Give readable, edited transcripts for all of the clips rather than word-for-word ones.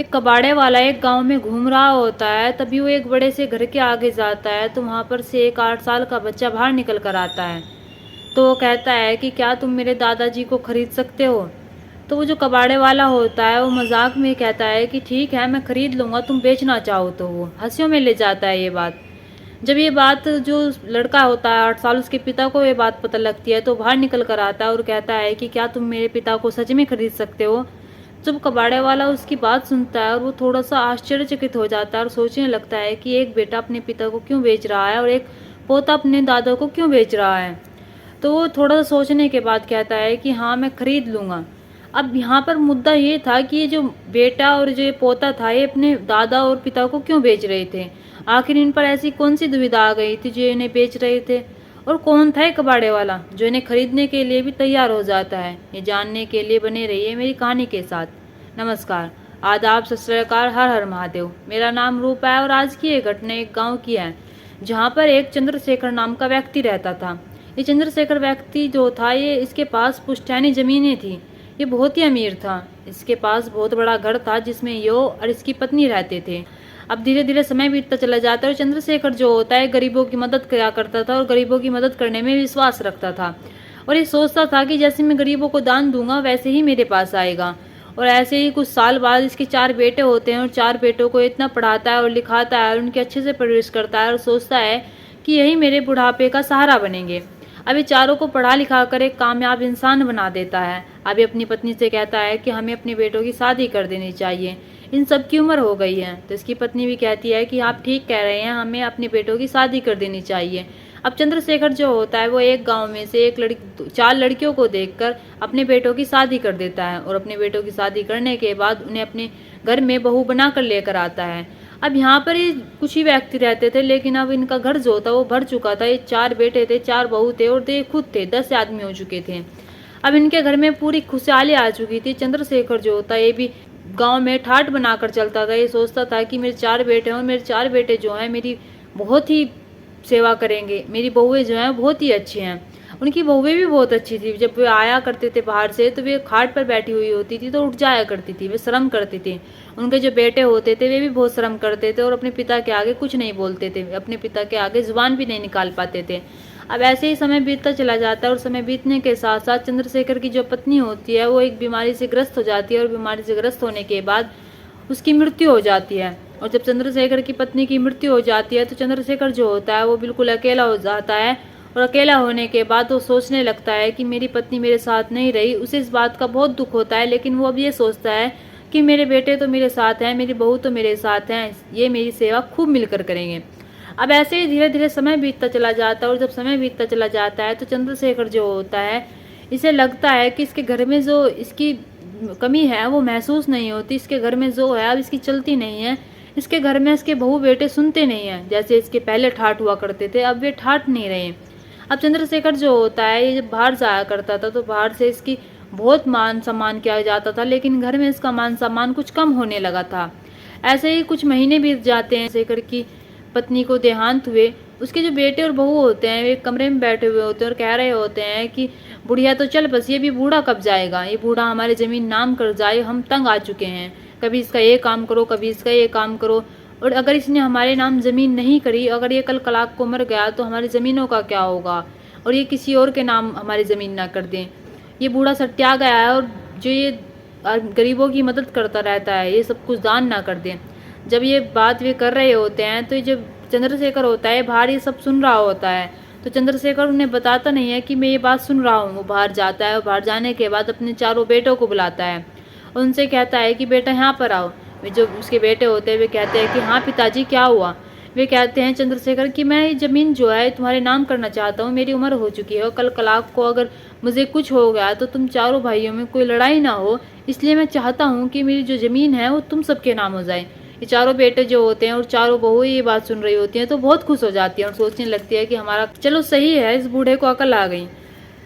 एक कबाड़े वाला एक गांव में घूम रहा होता है। तभी वो एक बड़े से घर के आगे जाता है तो वहां पर से एक 8 साल का बच्चा बाहर निकल कर आता है। तो वो कहता है कि क्या तुम मेरे दादाजी को खरीद सकते हो। तो वो जो कबाड़े वाला होता है वो मजाक में कहता है कि ठीक है, मैं खरीद लूंगा, तुम बेचना चाहो तो। वो हंसियों में ले जाता है ये बात। जब ये बात जो लड़का होता है 8 साल, उसके पिता को ये बात पता लगती है तो बाहर निकल कर आता है और कहता है कि क्या तुम मेरे पिता को सच में खरीद सकते हो। जब कबाड़े वाला उसकी बात सुनता है और वो थोड़ा सा आश्चर्यचकित हो जाता है और सोचने लगता है कि एक बेटा अपने पिता को क्यों बेच रहा है और एक पोता अपने दादा को क्यों बेच रहा है। तो वो थोड़ा सा सोचने के बाद कहता है कि हाँ, मैं खरीद लूंगा। अब यहाँ पर मुद्दा ये था कि ये जो बेटा और जो ये पोता था ये अपने दादा और पिता को क्यों बेच रहे थे। आखिर इन पर ऐसी कौन सी दुविधा आ गई थी जो इन्हें बेच रहे थे, और कौन था ये कबाड़े वाला जो इन्हें खरीदने के लिए भी तैयार हो जाता है। ये जानने के लिए बने रहिए मेरी कहानी के साथ। नमस्कार, आदाब, सत श्री अकाल, हर हर महादेव। मेरा नाम रूपा है और आज की ये घटना एक गांव की है जहां पर एक चंद्रशेखर नाम का व्यक्ति रहता था। ये चंद्रशेखर व्यक्ति जो था ये इसके पास पुश्तैनी जमीनें थी। ये बहुत ही अमीर था। इसके पास बहुत बड़ा घर था जिसमें यो और इसकी पत्नी रहते थे। अब धीरे धीरे समय बीतता चला जाता है और चंद्रशेखर जो होता है गरीबों की मदद किया करता था और गरीबों की मदद करने में विश्वास रखता था। और ये सोचता था कि जैसे मैं गरीबों को दान दूंगा वैसे ही मेरे पास आएगा। और ऐसे ही कुछ साल बाद इसके 4 बेटे होते हैं और 4 बेटों को इतना पढ़ाता है और लिखाता है और उनके अच्छे से परवरिश करता है और सोचता है कि यही मेरे बुढ़ापे का सहारा बनेंगे। अब ये चारों को पढ़ा लिखा कर एक कामयाब इंसान बना देता है। अब ये अपनी पत्नी से कहता है कि हमें अपने बेटों की शादी कर देनी चाहिए, इन सब की उम्र हो गई है। तो इसकी पत्नी भी कहती है कि आप ठीक कह रहे हैं, हमें अपने बेटों की शादी कर देनी चाहिए। अब चंद्रशेखर जो होता है वो एक गांव में से 4 लड़कियों को देखकर अपने बेटों की शादी कर देता है और अपने बेटों की शादी करने के बाद उन्हें अपने घर में बहू बनाकर लेकर आता है। अब यहाँ पर ये कुछ ही व्यक्ति रहते थे, लेकिन अब इनका घर जो था वो भर चुका था। ये 4 बेटे थे, 4 बहू थे और ये खुद थे, 10 आदमी हो चुके थे। अब इनके घर में पूरी खुशहाली आ चुकी थी। चंद्रशेखर जो होता है ये भी गांव में ठाट बनाकर चलता था। ये सोचता था कि मेरे 4 बेटे हैं और मेरे 4 बेटे जो हैं मेरी बहुत ही सेवा करेंगे। मेरी बहुएं जो हैं बहुत ही अच्छी हैं। उनकी बहुएं भी बहुत अच्छी थी। जब वे आया करते थे बाहर से तो वे खाट पर बैठी हुई होती थी तो उठ जाया करती थी, वे शर्म करती थी। उनके जो बेटे होते थे वे भी बहुत शर्म करते थे और अपने पिता के आगे कुछ नहीं बोलते थे, अपने पिता के आगे जुबान भी नहीं निकाल पाते थे। अब ऐसे ही समय बीतता चला जाता है और समय बीतने के साथ साथ चंद्रशेखर की जो पत्नी होती है वो एक बीमारी से ग्रस्त हो जाती है और बीमारी से ग्रस्त होने के बाद उसकी मृत्यु हो जाती है। और जब चंद्रशेखर की पत्नी की मृत्यु हो जाती है तो चंद्रशेखर जो होता है वो बिल्कुल अकेला हो जाता है। और अकेला होने के बाद वो सोचने लगता है कि मेरी पत्नी मेरे साथ नहीं रही। उसे इस बात का बहुत दुख होता है, लेकिन वो अब ये सोचता है कि मेरे बेटे तो मेरे साथ हैं, मेरी बहू तो मेरे साथ हैं, ये मेरी सेवा खूब मिलकर करेंगे। अब ऐसे ही धीरे धीरे समय बीतता चला जाता है और जब समय बीतता चला जाता है तो चंद्रशेखर जो होता है इसे लगता है कि इसके घर में जो इसकी कमी है वो महसूस नहीं होती। इसके घर में जो है अब इसकी चलती नहीं है। इसके घर में इसके बहू बेटे सुनते नहीं हैं। जैसे इसके पहले ठाट हुआ करते थे अब वे ठाट नहीं रहे। अब चंद्रशेखर जो होता है ये जब बाहर जाया करता था तो बाहर से इसकी बहुत मान सम्मान किया जाता था, लेकिन घर में इसका मान सम्मान कुछ कम होने लगा था। ऐसे ही कुछ महीने बीत जाते हैं। शेखर की पत्नी को देहांत हुए। उसके जो बेटे और बहू होते हैं वे कमरे में बैठे हुए होते हैं और कह रहे होते हैं कि बुढ़िया तो चल, बस ये भी बूढ़ा कब जाएगा, ये बूढ़ा हमारी जमीन नाम कर जाए, हम तंग आ चुके हैं। कभी इसका ये काम करो, कभी इसका ये काम करो, और अगर इसने हमारे नाम जमीन नहीं करी, अगर ये कल कलाक को मर गया तो हमारी ज़मीनों का क्या होगा, और ये किसी और के नाम हमारी ज़मीन ना कर दें। ये बूढ़ा सट्या गया है और जो ये गरीबों की मदद करता रहता है ये सब कुछ दान ना कर दें। जब ये बात वे कर रहे होते हैं तो जब चंद्रशेखर होता है बाहर ये सब सुन रहा होता है, तो चंद्रशेखर उन्हें बताता नहीं है कि मैं ये बात सुन रहा हूँ। वो बाहर जाता है और बाहर जाने के बाद अपने 4 बेटों को बुलाता है और उनसे कहता है कि बेटा यहाँ पर आओ। वे जो उसके बेटे होते हैं वे कहते हैं कि हाँ पिताजी, क्या हुआ। वे कहते हैं चंद्रशेखर कि मैं ये ज़मीन जो है तुम्हारे नाम करना चाहता हूँ, मेरी उम्र हो चुकी है और कल कलाक को अगर मुझे कुछ हो गया तो तुम 4 भाइयों में कोई लड़ाई ना हो, इसलिए मैं चाहता हूँ कि मेरी जो ज़मीन है वो तुम सबके नाम हो जाए। ये 4 बेटे जो होते हैं और 4 बहुएं ये बात सुन रही होती हैं तो बहुत खुश हो जाती हैं और सोचने लगती है कि हमारा चलो सही है, इस बूढ़े को अकल आ गई।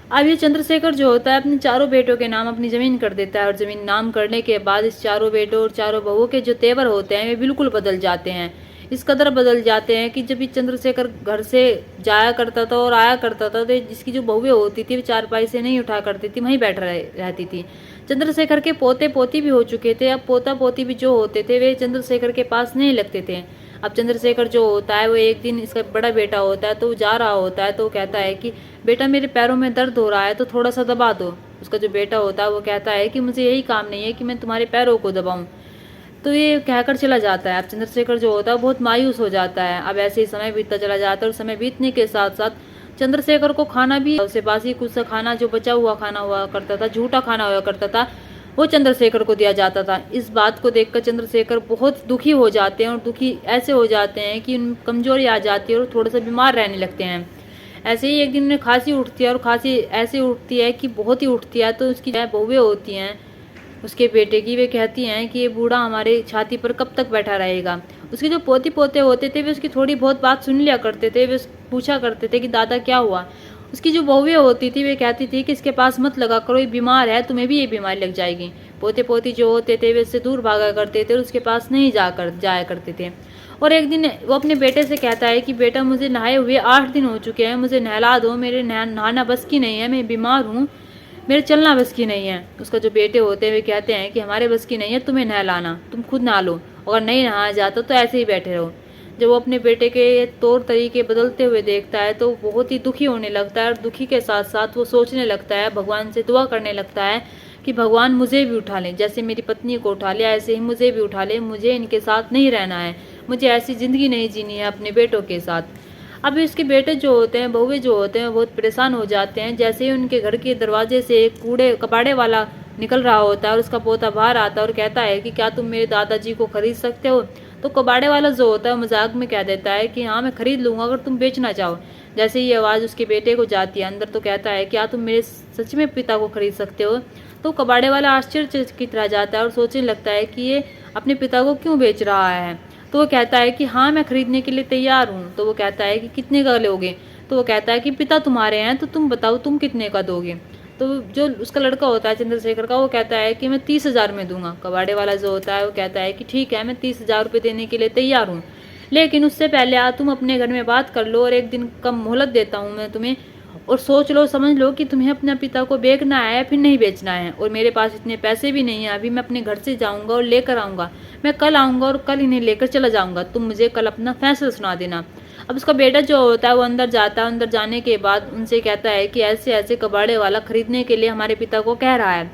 अब ये चंद्रशेखर जो होता है अपने 4 बेटों के नाम अपनी ज़मीन कर देता है और ज़मीन नाम करने के बाद इस 4 बेटों और 4 बहुओं के जो तेवर होते हैं वे बिल्कुल बदल जाते हैं। इस कदर बदल जाते हैं कि जब ये चंद्रशेखर घर से जाया करता था और आया करता था तो जिसकी जो बहुएं होती थी वो चारपाई से नहीं उठा करती थी, वहीं बैठ रहती थी। चंद्रशेखर के पोते पोती भी हो चुके थे। अब पोता पोती भी जो होते थे वे चंद्रशेखर के पास नहीं लगते थे। अब चंद्रशेखर जो होता है वो एक दिन, इसका बड़ा बेटा होता है तो वो जा रहा होता है तो वो कहता है कि बेटा मेरे पैरों में दर्द हो रहा है तो थोड़ा सा दबा दो। उसका जो बेटा होता है वो कहता है कि मुझे यही काम नहीं है कि मैं तुम्हारे पैरों को दबाऊं। तो ये कहकर चला जाता है। अब चंद्रशेखर जो होता है बहुत मायूस हो जाता है। अब ऐसे ही समय बीतता चला जाता है और समय बीतने के साथ साथ चंद्रशेखर को खाना भी, उसे बासी कुछ सा खाना, जो बचा हुआ खाना हुआ करता था, झूठा खाना हुआ करता था, वो चंद्रशेखर को दिया जाता था। इस बात को देखकर चंद्रशेखर बहुत दुखी हो जाते हैं और दुखी ऐसे हो जाते हैं कि उन कमजोरी आ जाती है और थोड़ा सा बीमार रहने लगते हैं। ऐसे ही एक दिन उन्हें खांसी उठती है और खांसी ऐसे उठती है कि बहुत ही उठती है। तो उसकी बहुएं होती हैं उसके बेटे की, वे कहती हैं कि ये बूढ़ा हमारे छाती पर कब तक बैठा रहेगा। उसके जो पोती पोते होते थे वे उसकी थोड़ी बहुत बात सुन लिया करते थे। वे पूछा करते थे कि दादा क्या हुआ। उसकी जो बहुएं होती थी वे कहती थी कि इसके पास मत लगा करो, ये बीमार है, तुम्हें भी ये बीमारी लग जाएगी। पोते पोती जो होते थे वे इससे दूर भागा करते थे और उसके पास नहीं जाया करते थे। और एक दिन वो अपने बेटे से कहता है कि बेटा मुझे नहाए हुए 8 दिन हो चुके हैं, मुझे नहला दो, मेरे नहाना बस की नहीं है, मैं बीमार हूँ, मेरे चलना बस की नहीं है। उसका जो बेटे होते हैं वे कहते हैं कि हमारे बस की नहीं है तुम्हें नहलाना, तुम खुद नहा लो, अगर नहीं नहाया जाता तो ऐसे ही बैठे रहो। जब वो अपने बेटे के तौर तरीके बदलते हुए देखता है तो बहुत ही दुखी होने लगता है और दुखी के साथ साथ वो सोचने लगता है, भगवान से दुआ करने लगता है कि भगवान मुझे भी उठा लें, जैसे मेरी पत्नी को उठा लिया ऐसे ही मुझे भी उठा लें, मुझे इनके साथ नहीं रहना है, मुझे ऐसी ज़िंदगी नहीं जीनी है अपने बेटों के साथ। अब इसके बेटे जो होते हैं, बहुएं जो होते हैं, बहुत परेशान हो जाते हैं। जैसे ही उनके घर के दरवाजे से एक कूड़े कबाड़े वाला निकल रहा होता है और उसका पोता बाहर आता है और कहता है कि क्या तुम मेरे दादाजी को खरीद सकते हो। तो कबाड़े वाला जो होता है मजाक में कह देता है कि हाँ मैं खरीद लूँगा अगर तुम बेचना चाहो। जैसे ही आवाज़ उसके बेटे को जाती है अंदर तो कहता है क्या तुम मेरे सच में पिता को खरीद सकते हो। तो कबाड़े वाला आश्चर्यचकित रह जाता है और सोचने लगता है कि ये अपने पिता को क्यों बेच रहा है। तो वो कहता है कि हाँ मैं खरीदने के लिए तैयार हूँ। तो वो कहता है कि कितने का लोगे। तो वो कहता है कि पिता तुम्हारे हैं तो तुम बताओ तुम कितने का दोगे। तो जो उसका लड़का होता है चंद्रशेखर का वो कहता है कि मैं 30,000 में दूंगा। कबाड़े वाला जो होता है वो कहता है कि ठीक है मैं 30,000 रुपये देने के लिए तैयार हूँ, लेकिन उससे पहले तुम अपने घर में बात कर लो और एक दिन कम मोहलत देता हूँ मैं तुम्हें, और सोच लो समझ लो कि तुम्हें अपने पिता को बेचना है या फिर नहीं बेचना है। और मेरे पास इतने पैसे भी नहीं है, अभी मैं अपने घर से जाऊंगा और लेकर आऊँगा, मैं कल आऊँगा और कल इन्हें लेकर चला जाऊँगा, तुम मुझे कल अपना फैसला सुना देना। अब उसका बेटा जो होता है वो अंदर जाता है। अंदर जाने के बाद उनसे कहता है कि ऐसे ऐसे कबाड़े वाला खरीदने के लिए हमारे पिता को कह रहा है।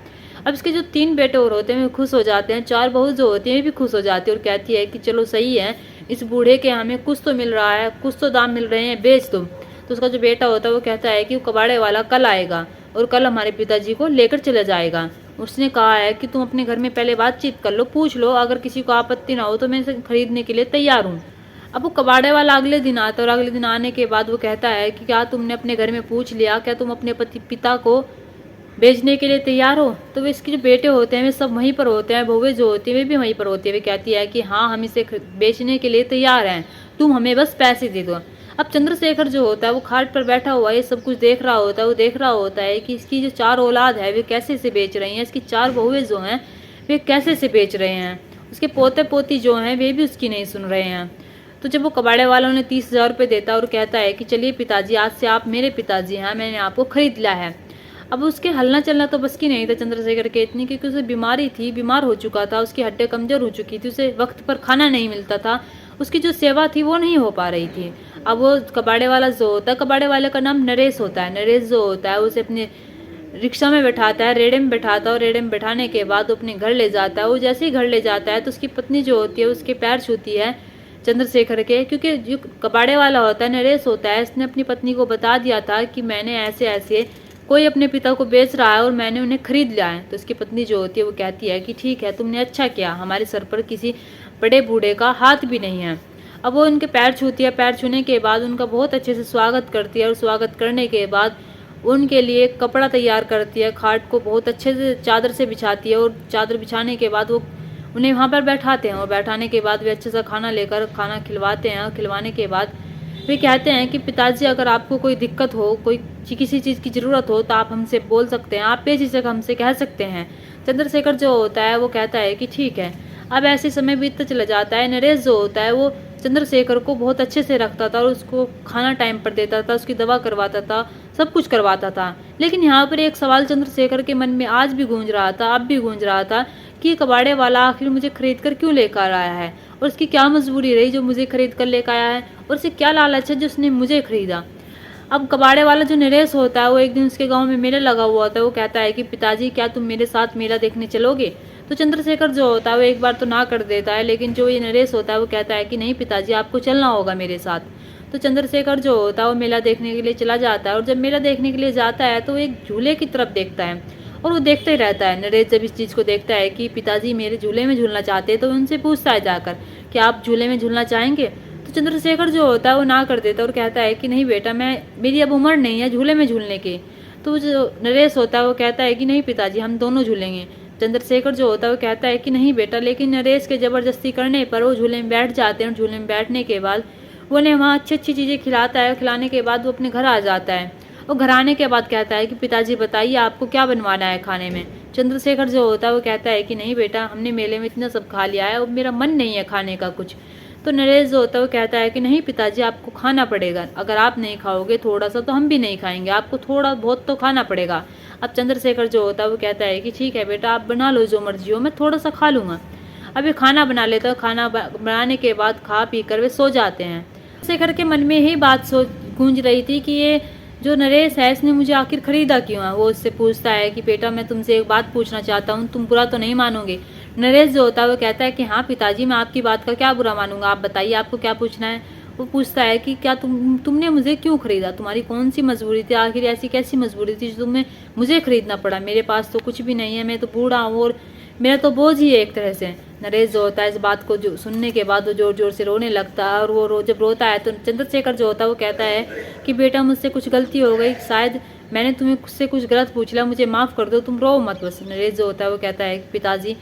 अब इसके जो 3 बेटे और होते हैं वे खुश हो जाते हैं, 4 बहू जो होती हैं वे भी खुश हो जाती है और कहती है कि चलो सही है, इस बूढ़े के हमें कुछ तो मिल रहा है, कुछ तो दाम मिल रहे हैं, बेच दो। तो उसका जो बेटा होता है वो कहता है कि वो कबाड़े वाला कल आएगा और कल हमारे पिताजी को लेकर चला जाएगा। उसने कहा है कि तुम अपने घर में पहले बातचीत कर लो, पूछ लो, अगर किसी को आपत्ति ना हो तो मैं इसे खरीदने के लिए तैयार हूँ। अब वो कबाड़े वाला अगले दिन आता है और अगले दिन आने के बाद वो कहता है कि क्या तुमने अपने घर में पूछ लिया, क्या तुम अपने पिता को बेचने के लिए तैयार हो। तो वे इसके जो बेटे होते हैं वे सब वहीं पर होते हैं, बहुएं जो होती है वे भी वहीं पर होती है। वे कहती है कि हाँ हम इसे बेचने के लिए तैयार हैं, तुम हमें बस पैसे दे दो। अब चंद्रशेखर जो होता है वो खाट पर बैठा हुआ ये सब कुछ देख रहा होता है। वो देख रहा होता है कि इसकी जो 4 औलाद है वे कैसे से बेच रही हैं, इसकी 4 बहुएं जो हैं वे कैसे से बेच रहे हैं, उसके पोते पोती जो हैं वे भी उसकी नहीं सुन रहे हैं। तो जब वो कबाड़े वालों ने 30,000 रुपये देता और कहता है कि चलिए पिताजी आज से आप मेरे पिताजी हैं, मैंने आपको खरीद लिया है। अब उसके हलना चलना तो बस की नहीं था चंद्रशेखर के इतनी, क्योंकि उसे बीमारी थी, बीमार हो चुका था, उसकी हड्डियां कमजोर हो चुकी थी, उसे वक्त पर खाना नहीं मिलता था, उसकी जो सेवा थी वो नहीं हो पा रही थी। अब वो कबाड़े वाला जो होता है, कबाड़े वाले का नाम नरेश होता है। नरेश जो होता है उसे अपने रिक्शा में बैठाता है, रेड़े में बैठाता है और रेड़े में बैठाने के बाद वो अपने घर ले जाता है। वो जैसे ही घर ले जाता है तो उसकी पत्नी जो होती है उसके पैर छूती है चंद्रशेखर के, क्योंकि जो कबाड़े वाला होता है नरेश होता है, इसने अपनी पत्नी को बता दिया था कि मैंने ऐसे ऐसे कोई अपने पिता को बेच रहा है और मैंने उन्हें खरीद लिया है। तो उसकी पत्नी जो होती है वो कहती है कि ठीक है तुमने अच्छा किया, हमारे सर पर किसी बड़े बूढ़े का हाथ भी नहीं है। अब वो उनके पैर छूती है, पैर छूने के बाद उनका बहुत अच्छे से स्वागत करती है और स्वागत करने के बाद उनके लिए कपड़ा तैयार करती है, खाट को बहुत अच्छे से चादर से बिछाती है और चादर बिछाने के बाद वो उन्हें वहाँ पर बैठाते हैं और बैठाने के बाद वे अच्छे से खाना लेकर खाना खिलवाते हैं। और खिलवाने के बाद वे कहते हैं कि पिताजी अगर आपको कोई दिक्कत हो, कोई किसी चीज़ की ज़रूरत हो तो आप हमसे बोल सकते हैं, आप बेझिझक हमसे कह सकते हैं। चंद्रशेखर जो होता है वो कहता है कि ठीक है। अब ऐसे समय बीतता चला जाता है। नरेश जो होता है वो चंद्रशेखर को बहुत अच्छे से रखता था और उसको खाना टाइम पर देता था, उसकी दवा करवाता था, सब कुछ करवाता था। लेकिन यहाँ पर एक सवाल चंद्रशेखर के मन में आज भी गूंज रहा था, अब भी गूंज रहा था कि कबाड़े वाला आखिर मुझे खरीद कर क्यों लेकर आया है, और उसकी क्या मजबूरी रही जो मुझे खरीद कर लेकर आया है, और उसे क्या लालच है जो उसने मुझे खरीदा। अब कबाड़े वाला जो नरेश होता है वो एक दिन उसके गांव में मेला लगा हुआ होता है। वो कहता है कि पिताजी क्या तुम मेरे साथ मेला देखने चलोगे। तो चंद्रशेखर जो होता है वो एक बार तो ना कर देता है, लेकिन जो ये नरेश होता है वो कहता है कि नहीं पिताजी आपको चलना होगा मेरे साथ। तो चंद्रशेखर जो होता है वो मेला देखने के लिए चला जाता है, और जब मेला देखने के लिए जाता है तो एक झूले की तरफ देखता है और वो देखते ही रहता है। नरेश जब इस चीज़ को देखता है कि पिताजी मेरे झूले में झूलना चाहते हैं तो उनसे पूछता है जाकर कि आप झूले में झूलना चाहेंगे। तो चंद्रशेखर जो होता है वो ना कर देता और कहता है कि नहीं बेटा, मेरी अब उम्र नहीं है झूले में झूलने की। तो जो नरेश होता है वो कहता है कि नहीं पिताजी हम दोनों झूलेंगे। चंद्रशेखर जो होता है वो कहता है कि नहीं बेटा, लेकिन नरेश के ज़बरदस्ती करने पर वो झूले में बैठ जाते हैं। झूले में बैठने के बाद वो उन्हें वहाँ अच्छी अच्छी चीज़ें खिलाता है। खिलाने के बाद वो अपने घर आ जाता है और घर आने के बाद कहता है कि पिताजी बताइए आपको क्या बनवाना है खाने में। चंद्रशेखर जो होता है वो कहता है कि नहीं बेटा, हमने मेले में इतना सब खा लिया है, अब मेरा मन नहीं है खाने का कुछ। तो नरेश जो होता है वो कहता है कि नहीं पिताजी आपको खाना पड़ेगा, अगर आप नहीं खाओगे थोड़ा सा तो हम भी नहीं खाएंगे, आपको थोड़ा बहुत तो खाना पड़ेगा। अब चंद्रशेखर जो होता है वो कहता है कि ठीक है बेटा, आप बना लो जो मर्जी हो, मैं थोड़ा सा खा लूँगा। अभी खाना बना लेता है। खाना बनाने के बाद खा पी कर वे सो जाते हैं। चंद्रशेखर के मन में यही बात गूंज रही थी कि ये जो नरेश है इसने मुझे आखिर खरीदा क्यों है। वो उससे पूछता है कि बेटा मैं तुमसे एक बात पूछना चाहता हूँ, तुम बुरा तो नहीं मानोगे। नरेश जो होता है वो कहता है कि हाँ पिताजी, मैं आपकी बात का क्या बुरा मानूंगा, आप बताइए आपको क्या पूछना है। वो पूछता है कि क्या तुमने मुझे क्यों खरीदा, तुम्हारी कौन सी मजबूरी थी, आखिर ऐसी कैसी मजबूरी थी जो तुम्हें मुझे खरीदना पड़ा। मेरे पास तो कुछ भी नहीं है, मैं तो बूढ़ा हूँ और मेरा तो बोझ ही है एक तरह से। नरेश जो होता है इस बात को जो सुनने के बाद वो जोर जोर से रोने लगता है, और वो जब रोता है तो चंद्रशेखर जो होता है वो कहता है कि बेटा मुझसे कुछ गलती हो गई, शायद मैंने तुम्हें से कुछ गलत पूछ लिया, मुझे माफ़ कर दो, तुम रो मत बस। नरेश जो होता है वो कहता है कि पिताजी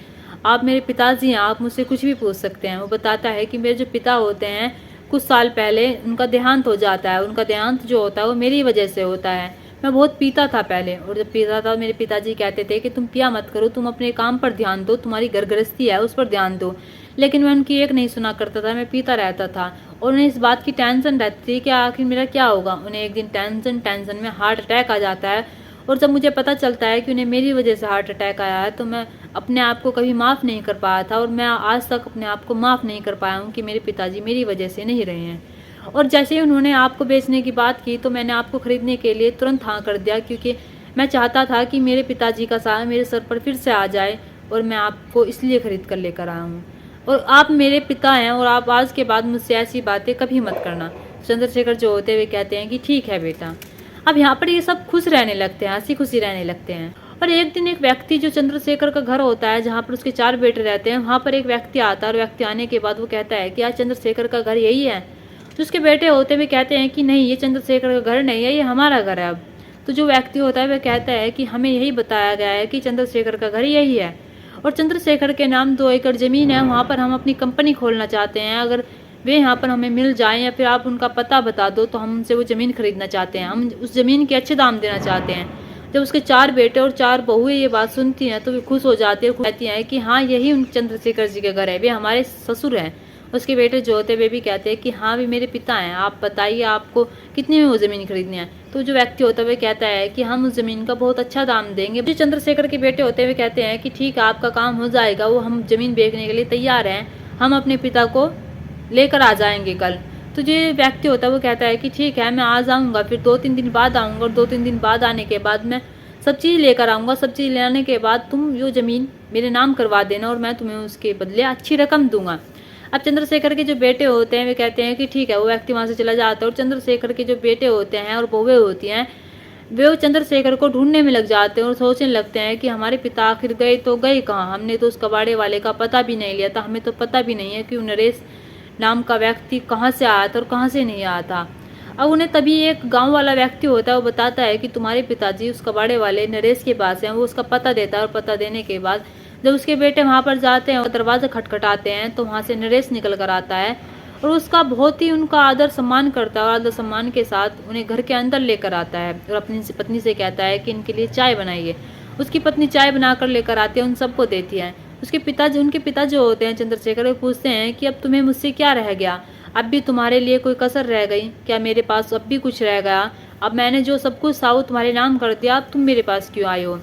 आप मेरे पिताजी हैं, आप मुझसे कुछ भी पूछ सकते हैं। वो बताता है कि मेरे जो पिता होते हैं कुछ साल पहले उनका देहांत हो जाता है। उनका देहांत जो होता है वो मेरी वजह से होता है। मैं बहुत पीता था पहले, और जब पीता था मेरे पिताजी कहते थे कि तुम पिया मत करो, तुम अपने काम पर ध्यान दो, तुम्हारी घर गृहस्थी है उस पर ध्यान दो। लेकिन मैं उनकी एक नहीं सुना करता था, मैं पीता रहता था और उन्हें इस बात की टेंशन रहती थी कि आखिर मेरा क्या होगा। उन्हें एक दिन टेंशन में हार्ट अटैक आ जाता है, और जब मुझे पता चलता है कि उन्हें मेरी वजह से हार्ट अटैक आया है तो मैं अपने आप को कभी माफ़ नहीं कर पाया था, और मैं आज तक अपने आप को माफ़ नहीं कर पाया हूँ कि मेरे पिताजी मेरी वजह से नहीं रहे हैं। और जैसे ही उन्होंने आपको बेचने की बात की तो मैंने आपको ख़रीदने के लिए तुरंत हाँ कर दिया, क्योंकि मैं चाहता था कि मेरे पिताजी का साया मेरे सर पर फिर से आ जाए, और मैं आपको इसलिए ख़रीद कर लेकर आया हूँ, और आप मेरे पिता हैं और आप आज के बाद मुझसे ऐसी बातें कभी मत करना। चंद्रशेखर जो होते हुए कहते हैं कि ठीक है बेटा। अब यहाँ पर ये सब खुश रहने लगते हैं, हंसी खुशी रहने लगते हैं। और एक दिन एक व्यक्ति जो चंद्रशेखर का घर होता है जहाँ पर उसके 4 बेटे रहते हैं, वहाँ पर एक व्यक्ति आता है, और व्यक्ति आने के बाद वो कहता है कि आज चंद्रशेखर का घर यही है। तो उसके बेटे होते हुए कहते हैं कि नहीं, ये चंद्रशेखर का घर नहीं है, ये हमारा घर है अब। तो जो व्यक्ति होता है वह कहता है कि हमें यही बताया गया है कि चंद्रशेखर का घर यही है, और चंद्रशेखर के नाम 2 एकड़ ज़मीन है, वहाँ पर हम अपनी कंपनी खोलना चाहते हैं। अगर वे यहाँ पर हमें मिल जाएं या फिर आप उनका पता बता दो तो हम उनसे वो ज़मीन खरीदना चाहते हैं, हम उस ज़मीन के अच्छे दाम देना चाहते हैं। जब उसके 4 बेटे और 4 बहुएं ये बात सुनती हैं तो वे खुश हो जाती है, कहती हैं कि हाँ यही उन चंद्रशेखर जी के घर है, वे हमारे ससुर हैं। उसके बेटे जो होते वे भी कहते हैं कि हाँ वे मेरे पिता हैं, आप बताइए आपको कितने में वो ज़मीन खरीदनी है। तो जो व्यक्ति होता है वह कहता है कि हम उस ज़मीन का बहुत अच्छा दाम देंगे। जो चंद्रशेखर के बेटे होते हुए कहते हैं कि ठीक है आपका काम हो जाएगा, वो हम ज़मीन बेचने के लिए तैयार हैं, हम अपने पिता को लेकर आ जाएंगे कल। तो जो व्यक्ति होता है वो कहता है कि ठीक है मैं आ जाऊँगा, फिर 2-3 दिन बाद आऊँगा, और 2-3 दिन बाद आने के बाद मैं सब चीज़ लेकर आऊँगा। सब चीज़ लाने के बाद तुम जो ज़मीन मेरे नाम करवा देना, और मैं तुम्हें उसके बदले अच्छी रकम दूंगा। अब चंद्रशेखर के जो बेटे होते हैं वे कहते हैं कि ठीक है। वो व्यक्ति वहाँ से चला जाता है, और चंद्रशेखर के जो बेटे होते हैं और बहुएं होती हैं वे चंद्रशेखर को ढूंढने में लग जाते हैं, और सोचने लगते हैं कि हमारे पिता आखिर गए तो गए कहाँ, हमने तो उस कबाड़े वाले का पता भी नहीं लिया था, हमें तो पता भी नहीं है कि नरेश नाम का व्यक्ति कहाँ से आया था और कहाँ से नहीं आया था। अब उन्हें तभी एक गांव वाला व्यक्ति होता है, वो बताता है कि तुम्हारे पिताजी उस कबाड़े वाले नरेश के पास हैं। वो उसका पता देता है, और पता देने के बाद जब उसके बेटे वहाँ पर जाते हैं और दरवाज़ा खटखटाते हैं तो वहाँ से नरेश निकल कर आता है, और उसका बहुत ही उनका आदर सम्मान करता है, और आदर सम्मान के साथ उन्हें घर के अंदर लेकर आता है, और अपनी पत्नी से कहता है कि इनके लिए चाय बनाइए। उसकी पत्नी चाय बनाकर लेकर आती है, उन सबको देती है। उनके पिता जो होते हैं चंद्रशेखर, वो पूछते हैं कि अब तुम्हें मुझसे क्या रह गया, अब भी तुम्हारे लिए कोई कसर रह गई क्या, मेरे पास अब भी कुछ रह गया, अब मैंने जो सब कुछ था वो तुम्हारे नाम कर दिया, अब तुम मेरे पास क्यों आए हो।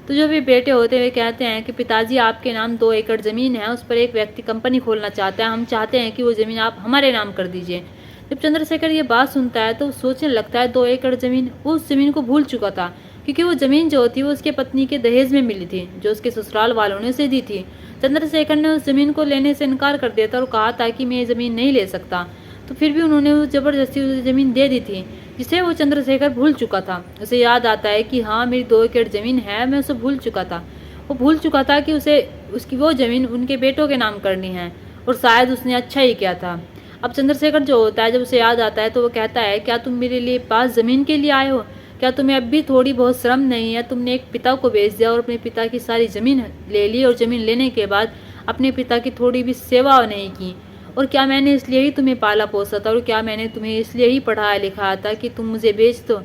तो जो भी बेटे होते हुए कहते हैं कि पिताजी आपके नाम 2 एकड़ ज़मीन है, उस पर एक व्यक्ति कंपनी खोलना चाहता है, हम चाहते हैं कि वो ज़मीन आप हमारे नाम कर दीजिए। जब चंद्रशेखर ये बात सुनता है तो सोचने लगता है 2 एकड़ ज़मीन, वो उस ज़मीन को भूल चुका था, क्योंकि वो ज़मीन जो होती है वो उसके पत्नी के दहेज में मिली थी, जो उसके ससुराल वालों ने उसे दी थी। चंद्रशेखर ने उस ज़मीन को लेने से इनकार कर दिया था और कहा था कि मैं ये ज़मीन नहीं ले सकता, तो फिर भी उन्होंने वो ज़बरदस्ती उसे ज़मीन दे दी थी, जिसे वो चंद्रशेखर भूल चुका था। उसे याद आता है कि हाँ, मेरी 2 एकड़ ज़मीन है, मैं उसे भूल चुका था। वो भूल चुका था कि उसे उसकी वो ज़मीन उनके बेटों के नाम करनी है, और शायद उसने अच्छा ही किया था। अब चंद्रशेखर जो होता है, जब उसे याद आता है तो वो कहता है, क्या तुम मेरे लिए पास ज़मीन के लिए आए हो? क्या तुम्हें अब भी थोड़ी बहुत शर्म नहीं है? तुमने एक पिता को बेच दिया और अपने पिता की सारी ज़मीन ले ली, और ज़मीन लेने के बाद अपने पिता की थोड़ी भी सेवा नहीं की। और क्या मैंने इसलिए ही तुम्हें पाला पोसा था, और क्या मैंने तुम्हें इसलिए ही पढ़ाया लिखाया था कि तुम मुझे बेच दो?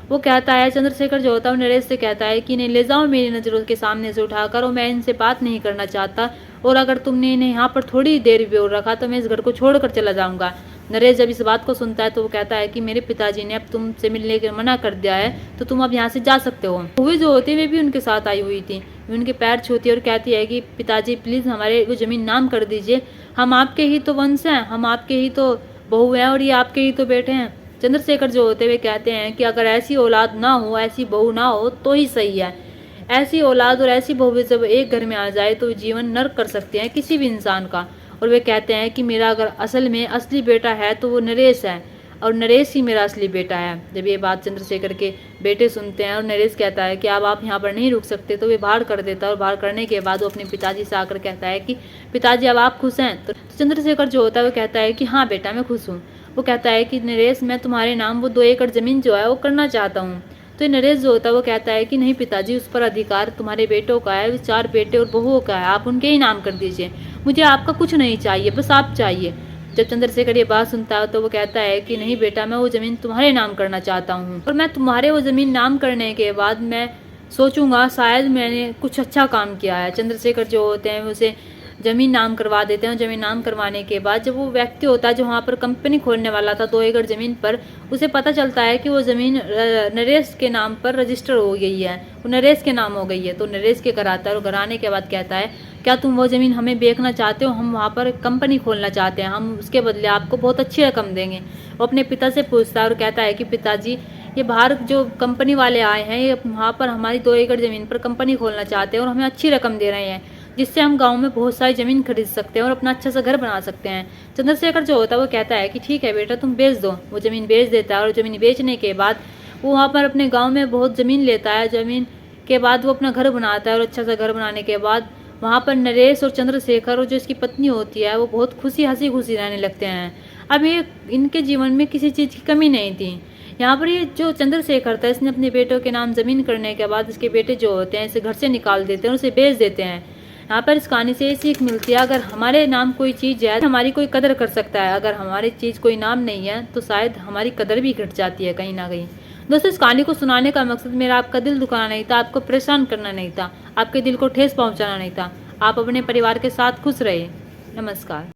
वो कहता है, चंद्रशेखर जो होता है नरेश से कहता है कि इन्हें ले जाओ मेरी नज़रों के सामने से उठाकर, और मैं इनसे बात नहीं करना चाहता, और अगर तुमने इन्हें यहाँ पर थोड़ी देर भी और रखा तो मैं इस घर को छोड़कर चला जाऊंगा। नरेश जब इस बात को सुनता है तो वो कहता है कि मेरे पिताजी ने अब तुमसे मिलने के मना कर दिया है, तो तुम अब यहाँ से जा सकते हो। हुई जो होती है वे भी उनके साथ आई हुई थी, वे उनके पैर छूती है और कहती है कि पिताजी प्लीज़ हमारे वो ज़मीन नाम कर दीजिए, हम आपके ही तो वंश हैं, हम आपके ही तो बहू हैं, और ये आपके ही तो बेटे हैं। चंद्रशेखर जो होते हुए कहते हैं कि अगर ऐसी औलाद ना हो, ऐसी बहू ना हो तो ही सही है। ऐसी औलाद और ऐसी बहू जब एक घर में आ जाए तो जीवन नर्क कर सकते हैं किसी भी इंसान का। और वे कहते हैं कि मेरा अगर असल में असली बेटा है तो वो नरेश है, और नरेश ही मेरा असली बेटा है। जब ये बात चंद्रशेखर के बेटे सुनते हैं और नरेश कहता है कि अब आप यहाँ पर नहीं रुक सकते, तो वे बाहर कर देता है, और बाहर करने के बाद वो अपने पिताजी से आकर कहता है कि पिताजी अब आप खुश हैं? तो चंद्रशेखर जो होता है वो कहता है कि हाँ बेटा, मैं खुश हूँ। वो कहता है कि नरेश, मैं तुम्हारे नाम वो 2 एकड़ ज़मीन जो है वो करना चाहता हूँ। तो नरेश जो होता है वो कहता है कि नहीं पिताजी, उस पर अधिकार तुम्हारे बेटों का है, 4 बेटे और बहुओं का है, आप उनके ही नाम कर दीजिए, मुझे आपका कुछ नहीं चाहिए, बस आप चाहिए। जब चंद्रशेखर ये बात सुनता है तो वो कहता है कि नहीं बेटा, मैं वो ज़मीन तुम्हारे नाम करना चाहता हूँ, और मैं तुम्हारे वो ज़मीन नाम करने के बाद मैं सोचूंगा शायद मैंने कुछ अच्छा काम किया है। चंद्रशेखर जो होते हैं उसे ज़मीन नाम करवा देते हैं, और ज़मीन नाम करवाने के बाद जब वो व्यक्ति होता है जो वहाँ पर कंपनी खोलने वाला था 2 एकड़ ज़मीन पर, उसे पता चलता है कि वो ज़मीन नरेश के नाम पर रजिस्टर हो गई है, वो नरेश के नाम हो गई है। तो नरेश के घर आता है, और घर आने के बाद कहता है, क्या तुम वो ज़मीन हमें बेचना चाहते हो? हम वहाँ पर कंपनी खोलना चाहते हैं, हम उसके बदले आपको बहुत अच्छी रकम देंगे। वो अपने पिता से पूछता है और कहता है कि पिताजी, ये बाहर जो कंपनी वाले आए हैं, ये वहाँ पर हमारी 2 एकड़ ज़मीन पर कंपनी खोलना चाहते हैं, और हमें अच्छी रकम दे रहे हैं, जिससे हम गांव में बहुत सारी ज़मीन खरीद सकते हैं और अपना अच्छा सा घर बना सकते हैं। चंद्रशेखर जो होता है वो कहता है कि ठीक है बेटा, तुम बेच दो। वो ज़मीन बेच देता है, और ज़मीन बेचने के बाद वो वहाँ पर अपने गांव में बहुत ज़मीन लेता है। ज़मीन के बाद वो अपना घर बनाता है, और अच्छा सा घर बनाने के बाद वहाँ पर नरेश और चंद्रशेखर और जो इसकी पत्नी होती है वो बहुत हंसी खुशी रहने लगते हैं। अब ये इनके जीवन में किसी चीज़ की कमी नहीं थी। यहाँ पर ये जो चंद्रशेखर था, इसने अपने बेटों के नाम ज़मीन करने के बाद इसके बेटे जो होते हैं इसे घर से निकाल देते हैं और उसे बेच देते हैं। यहाँ पर इस कहानी से ये सीख मिलती है, अगर हमारे नाम कोई चीज़ है हमारी कोई कदर कर सकता है, अगर हमारी चीज़ कोई नाम नहीं है तो शायद हमारी कदर भी घट जाती है कहीं ना कहीं। दोस्तों, इस कहानी को सुनाने का मकसद मेरा आपका दिल दुखाना नहीं था, आपको परेशान करना नहीं था, आपके दिल को ठेस पहुँचाना नहीं था। आप अपने परिवार के साथ खुश रहे। नमस्कार।